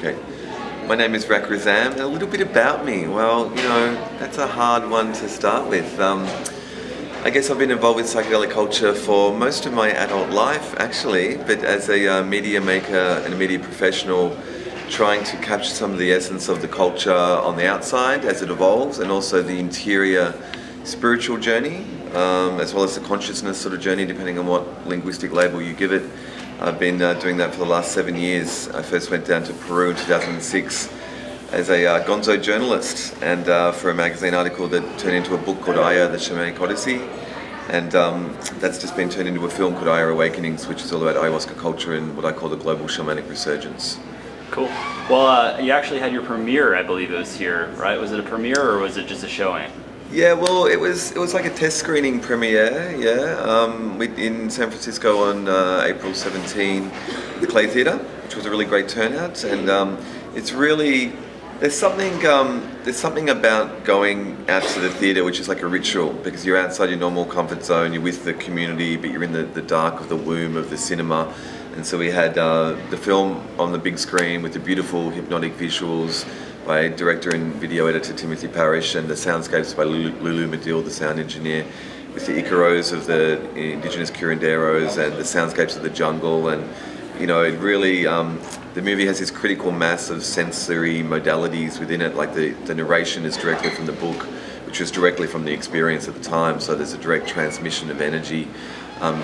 Okay. My name is Rak Razam, and a little bit about me. Well, that's a hard one to start with. I guess I've been involved with psychedelic culture for most of my adult life, actually, but as a media maker and a media professional, trying to capture some of the essence of the culture on the outside as it evolves, and also the interior spiritual journey, as well as the consciousness sort of journey, depending on what linguistic label you give it. I've been doing that for the last 7 years. I first went down to Peru in 2006 as a gonzo journalist, and for a magazine article that turned into a book called Aya, the Shamanic Odyssey. And that's just been turned into a film called Aya Awakenings, which is all about ayahuasca culture and what I call the global shamanic resurgence. Cool. Well, you actually had your premiere, I believe it was here, right? Was it a premiere or was it just a showing? Yeah, well, it was like a test screening premiere, in San Francisco on April 17, the Clay Theatre, which was a really great turnout. And it's really, there's something about going out to the theatre which is like a ritual, because you're outside your normal comfort zone, you're with the community, but you're in the dark of the womb of the cinema. And so we had the film on the big screen with the beautiful hypnotic visuals by director and video editor Timothy Parrish, and the soundscapes by Lulu Medill, the sound engineer, with the icaros of the indigenous curanderos and the soundscapes of the jungle. And it really, the movie has this critical mass of sensory modalities within it, like the narration is directly from the book, which was directly from the experience at the time, so there's a direct transmission of energy,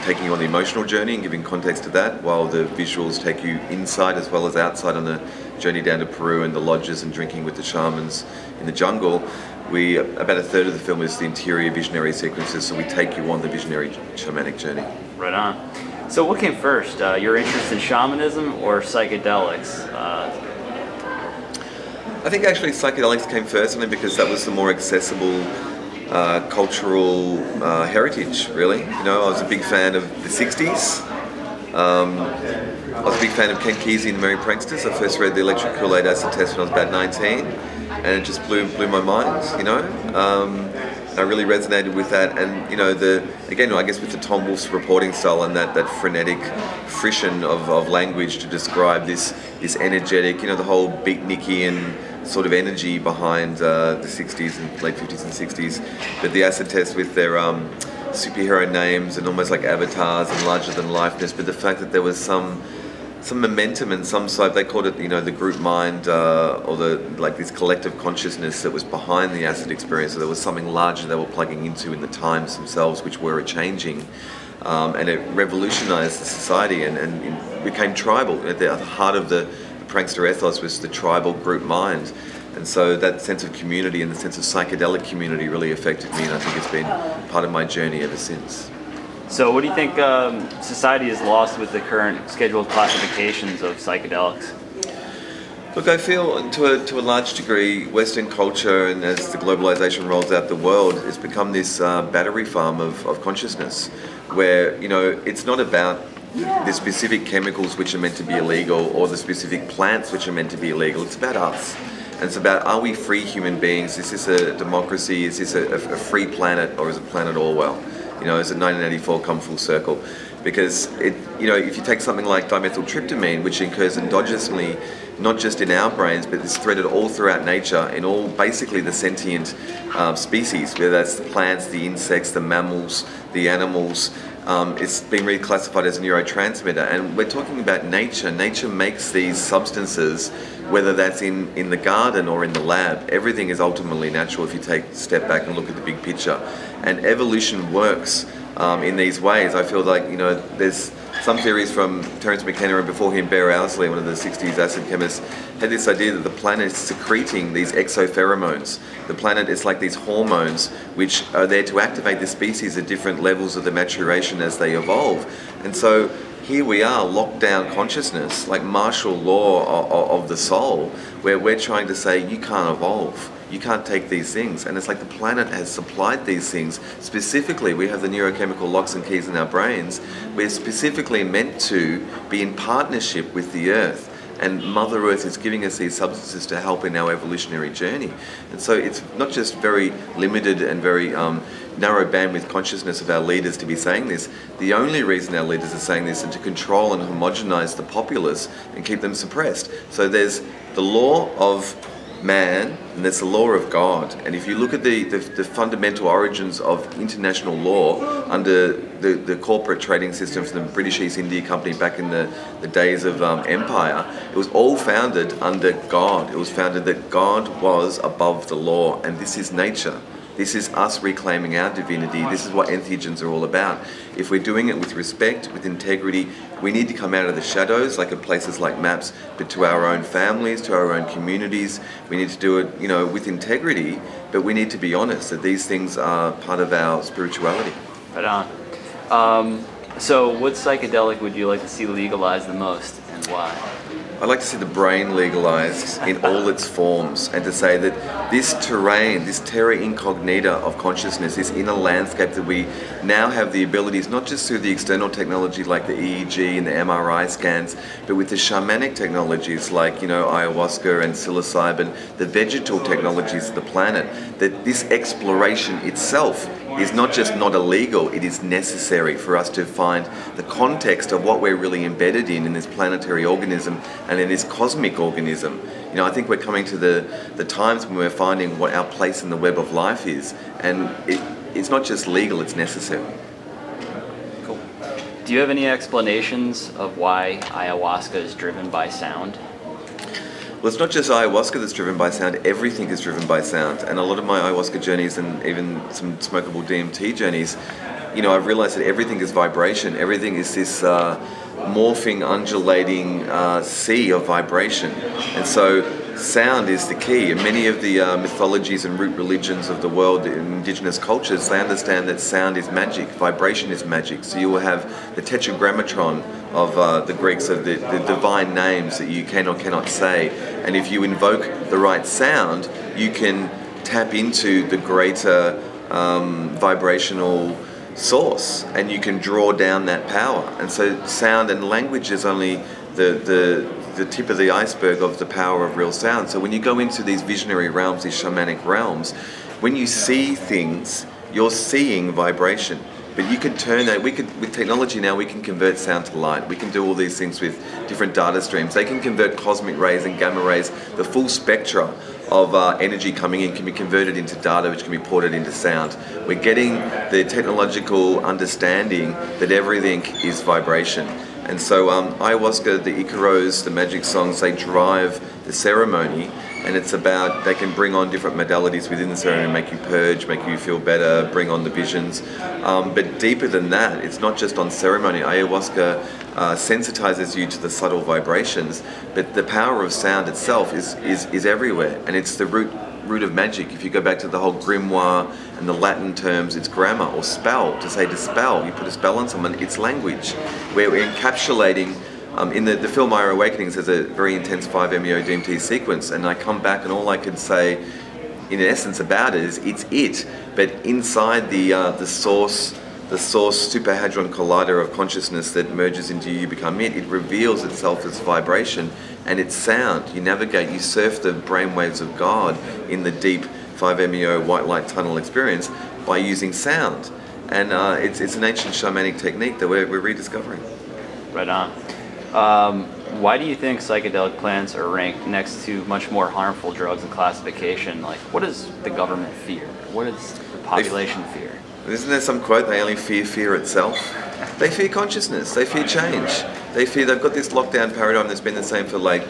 taking you on the emotional journey and giving context to that, while the visuals take you inside as well as outside on the journey down to Peru and the lodges and drinking with the shamans in the jungle. About a third of the film is the interior visionary sequences, so we take you on the visionary shamanic journey. Right on. So what came first, your interest in shamanism or psychedelics? I think actually psychedelics came first, only because that was the more accessible cultural heritage, really. I was a big fan of the 60s. I was a big fan of Ken Kesey and the Merry Pranksters. I first read The Electric Kool-Aid Acid Test when I was about 19, and it just blew my mind, I really resonated with that, and again, I guess with the Tom Wolfe's reporting style and that frenetic frisson of language to describe this energetic, the whole beatnikian sort of energy behind the 60s and late 50s and 60s, but the Acid Test with their superhero names and almost like avatars and larger than lifeness, but the fact that there was some momentum and some side, they called it, the group mind, or this collective consciousness that was behind the acid experience. So there was something larger they were plugging into in the times themselves, which were changing, and it revolutionized the society and became tribal. At the heart of the prankster ethos was the tribal group mind. And so that sense of community and the sense of psychedelic community really affected me, and I think it's been part of my journey ever since. So what do you think society has lost with the current scheduled classifications of psychedelics? Look, I feel to a large degree Western culture, and as the globalization rolls out the world, it's become this battery farm of consciousness, where it's not about the specific chemicals which are meant to be illegal or the specific plants which are meant to be illegal. It's about us. And it's about, are we free human beings? Is this a democracy? Is this a free planet, or is it planet Orwell? Is it 1984 come full circle? Because if you take something like dimethyltryptamine, which occurs endogenously, not just in our brains, but it's threaded all throughout nature, in all basically the sentient species, whether that's the plants, the insects, the mammals, the animals. It's been reclassified as a neurotransmitter, and we're talking about nature. Nature makes these substances, whether that's in the garden or in the lab. Everything is ultimately natural if you take a step back and look at the big picture. And evolution works in these ways. I feel like, there's some theories from Terence McKenna and before him Bear Owsley, one of the 60s acid chemists, had this idea that the planet is secreting these exopheromones. The planet is like these hormones which are there to activate the species at different levels of the maturation as they evolve. And so here we are, locked down consciousness, like martial law of the soul, where we're trying to say, you can't evolve. You can't take these things. And it's like the planet has supplied these things. Specifically, we have the neurochemical locks and keys in our brains. We're specifically meant to be in partnership with the earth. and Mother Earth is giving us these substances to help in our evolutionary journey. And so it's not just very limited and very narrow bandwidth consciousness of our leaders to be saying this. The only reason our leaders are saying this is to control and homogenize the populace and keep them suppressed. So there's the law of man and there's the law of God. And if you look at the fundamental origins of international law under the corporate trading systems from the British East India Company back in the days of empire, it was all founded under God. It was founded that God was above the law, and this is nature. This is us reclaiming our divinity. This is what entheogens are all about. If we're doing it with respect, with integrity, we need to come out of the shadows, like in places like MAPS, but to our own families, to our own communities. We need to do it, with integrity, but we need to be honest that these things are part of our spirituality. Right on. So what psychedelic would you like to see legalized the most, and why? I'd like to see the brain legalized in all its forms, and to say that this terrain, this terra incognita of consciousness, this inner landscape that we now have the abilities, not just through the external technology like the EEG and the MRI scans, but with the shamanic technologies like, ayahuasca and psilocybin, the vegetal technologies of the planet, that this exploration itself is not just not illegal, it is necessary for us to find the context of what we're really embedded in this planetary organism and in this cosmic organism. I think we're coming to the times when we're finding what our place in the web of life is, and it's not just legal, it's necessary. Cool. Do you have any explanations of why ayahuasca is driven by sound? Well, it's not just ayahuasca that's driven by sound, everything is driven by sound. And a lot of my ayahuasca journeys and even some smokable DMT journeys, I've realized that everything is vibration. Everything is this morphing, undulating sea of vibration. And so sound is the key. And many of the mythologies and root religions of the world, the indigenous cultures, they understand that sound is magic, vibration is magic. So you will have the tetragrammaton of the Greeks, of the divine names that you can or cannot say. And if you invoke the right sound, you can tap into the greater vibrational source, and you can draw down that power. And so sound and language is only the tip of the iceberg of the power of real sound. So when you go into these visionary realms, these shamanic realms, when you see things, you're seeing vibration. But you can turn that, with technology now, we can convert sound to light. We can do all these things with different data streams. They can convert cosmic rays and gamma rays. The full spectra of energy coming in can be converted into data, which can be ported into sound. We're getting the technological understanding that everything is vibration. And so ayahuasca, the Icaros, the magic songs, they drive the ceremony, and it's about, they can bring on different modalities within the ceremony, make you purge, make you feel better, bring on the visions. But deeper than that, it's not just on ceremony. Ayahuasca sensitizes you to the subtle vibrations, but the power of sound itself is everywhere, and it's the root of magic. If you go back to the whole grimoire and the Latin terms, it's grammar or spell. To say to spell, you put a spell on someone, it's language. We're encapsulating, in the film Ira Awakenings, there's a very intense 5-MeO DMT sequence, and I come back and all I can say in essence about it is it's it, but inside the source super hadron collider of consciousness that merges into you become it reveals itself as vibration, and it's sound. You navigate, you surf the brainwaves of God in the deep 5-MeO white light tunnel experience by using sound. And it's an ancient shamanic technique that we're rediscovering. Right on. Why do you think psychedelic plants are ranked next to much more harmful drugs in classification? Like, what does the government fear? What does the population fear? Isn't there some quote, they only fear fear itself? They fear consciousness, they fear change. They've got this lockdown paradigm that's been the same for like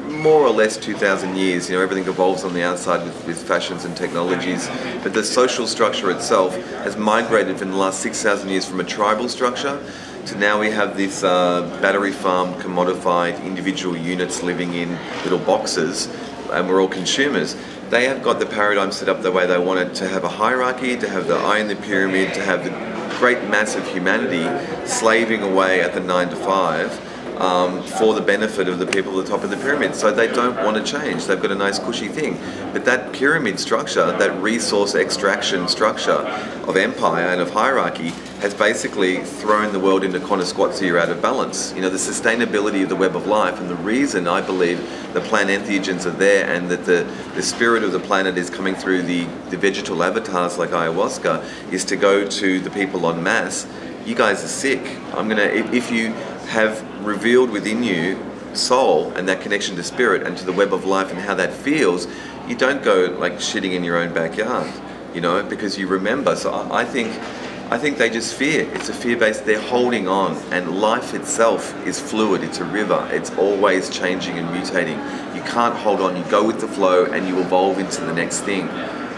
more or less 2,000 years. Everything evolves on the outside with fashions and technologies, but the social structure itself has migrated in the last 6,000 years from a tribal structure to now we have this battery farm, commodified individual units living in little boxes, and we're all consumers. They have got the paradigm set up the way they want it, to have a hierarchy, to have the eye in the pyramid, to have the great mass of humanity slaving away at the 9 to 5, for the benefit of the people at the top of the pyramid. So they don't want to change. They've got a nice cushy thing. But that pyramid structure, that resource extraction structure of empire and of hierarchy has basically thrown the world into kind of squats here out of balance. You know, the sustainability of the web of life, and the reason I believe the plant entheogens are there and that the spirit of the planet is coming through the vegetal avatars like ayahuasca is to go to the people en masse. You guys are sick. If you have revealed within you soul and that connection to spirit and to the web of life and how that feels, you don't go like shitting in your own backyard, you know, because you remember. So I think they just fear. It's a fear-based, they're holding on, and life itself is fluid, it's a river, it's always changing and mutating. You can't hold on, you go with the flow and you evolve into the next thing.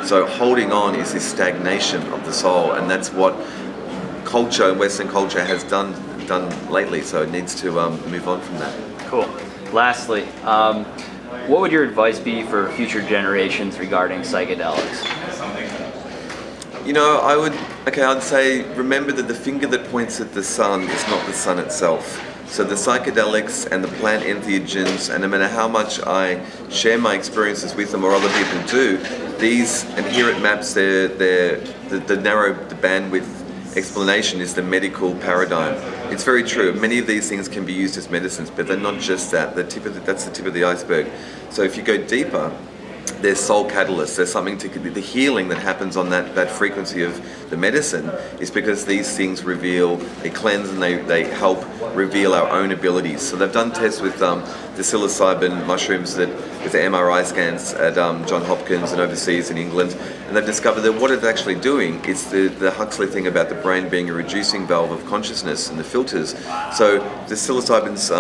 So holding on is this stagnation of the soul, and that's what culture, Western culture, has done lately, so it needs to move on from that. Cool. Lastly, what would your advice be for future generations regarding psychedelics? You know, I'd say remember that the finger that points at the sun is not the sun itself. So the psychedelics and the plant entheogens, and no matter how much I share my experiences with them or other people do, these, and here at MAPS, the narrow bandwidth explanation is the medical paradigm. It's very true. Many of these things can be used as medicines, but they're not just that. That's the tip of the iceberg. So if you go deeper, there's soul catalysts. There's something to the healing that happens on that frequency of the medicine is because these things reveal, they cleanse, and they help reveal our own abilities. So they've done tests with the psilocybin mushrooms with the MRI scans at Johns Hopkins and overseas in England, and they've discovered that what it's actually doing is the Huxley thing about the brain being a reducing valve of consciousness and the filters. So the psilocybin's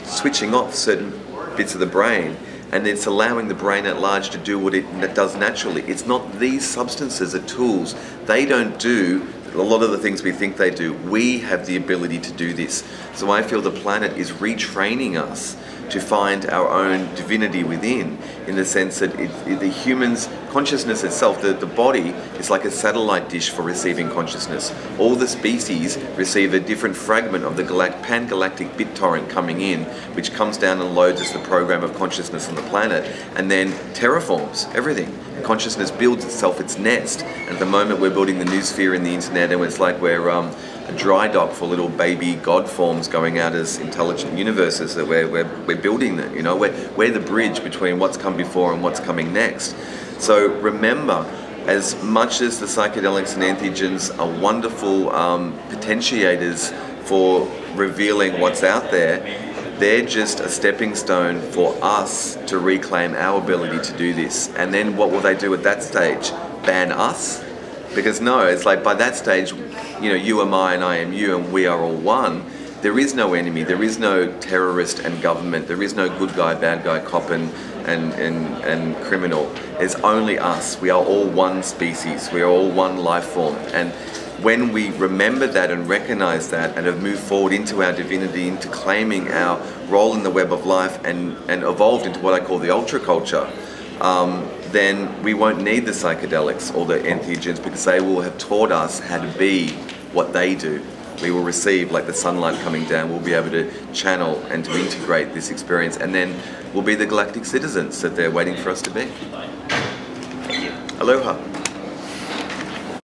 switching off certain bits of the brain, and it's allowing the brain at large to do what it does naturally. It's not these substances are tools. They don't do a lot of the things we think they do. We have the ability to do this. So I feel the planet is retraining us to find our own divinity within, in the sense that the human's consciousness itself, the body, is like a satellite dish for receiving consciousness. All the species receive a different fragment of the pan-galactic BitTorrent coming in, which comes down and loads as the program of consciousness on the planet, and then terraforms everything. Consciousness builds itself its nest, and at the moment we're building the noosphere in the internet, and it's like we're a dry dock for little baby god forms going out as intelligent universes that we're building them. You know, we're the bridge between what's come before and what's coming next. So remember, as much as the psychedelics and entheogens are wonderful potentiators for revealing what's out there, they're just a stepping stone for us to reclaim our ability to do this. And then what will they do at that stage? Ban us? Because no, it's like by that stage, you know, you am I and I am you and we are all one. There is no enemy, there is no terrorist and government, there is no good guy, bad guy, cop and criminal. There's only us. We are all one species, we are all one life form. And when we remember that and recognize that and have moved forward into our divinity, into claiming our role in the web of life and evolved into what I call the ultra culture, then we won't need the psychedelics or the entheogens, because they will have taught us how to be what they do. We will receive, like the sunlight coming down, we'll be able to channel and to integrate this experience, and then we'll be the galactic citizens that they're waiting for us to be. Thank you. Aloha.